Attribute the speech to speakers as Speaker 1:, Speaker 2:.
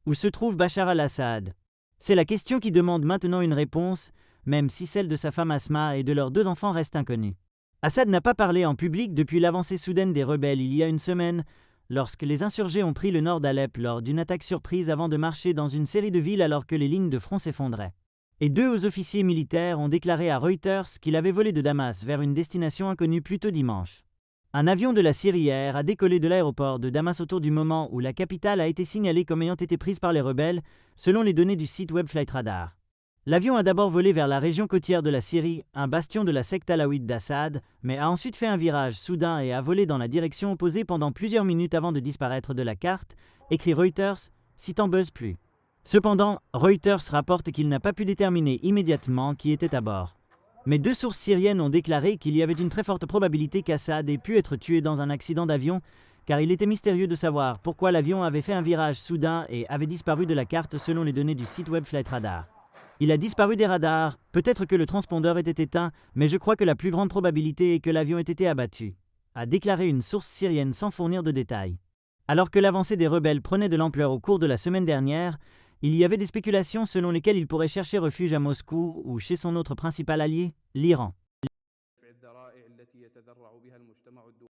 Speaker 1: Où se trouve Bachar al-Assad? C'est la question qui demande maintenant une réponse, même si celle de sa femme Asma et de leurs 2 enfants reste inconnue. Assad n'a pas parlé en public depuis l'avancée soudaine des rebelles il y a une semaine, lorsque les insurgés ont pris le nord d'Alep lors d'une attaque surprise avant de marcher dans une série de villes alors que les lignes de front s'effondraient. Et 2 hauts officiers militaires ont déclaré à Reuters qu'il avait volé de Damas vers une destination inconnue plus tôt dimanche. Un avion de la Syrie Air a décollé de l'aéroport de Damas autour du moment où la capitale a été signalée comme ayant été prise par les rebelles, selon les données du site web Flightradar. L'avion a d'abord volé vers la région côtière de la Syrie, un bastion de la secte alawite d'Assad, mais a ensuite fait un virage soudain et a volé dans la direction opposée pendant plusieurs minutes avant de disparaître de la carte, écrit Reuters, citant BuzzPlus. Cependant, Reuters rapporte qu'il n'a pas pu déterminer immédiatement qui était à bord. Mais 2 sources syriennes ont déclaré qu'il y avait une très forte probabilité qu'Assad ait pu être tué dans un accident d'avion, car il était mystérieux de savoir pourquoi l'avion avait fait un virage soudain et avait disparu de la carte selon les données du site web Flightradar. Il a disparu des radars, peut-être que le transpondeur était éteint, mais je crois que la plus grande probabilité est que l'avion ait été abattu, a déclaré une source syrienne sans fournir de détails. Alors que l'avancée des rebelles prenait de l'ampleur au cours de la semaine dernière, il y avait des spéculations selon lesquelles il pourrait chercher refuge à Moscou ou chez son autre principal allié, l'Iran.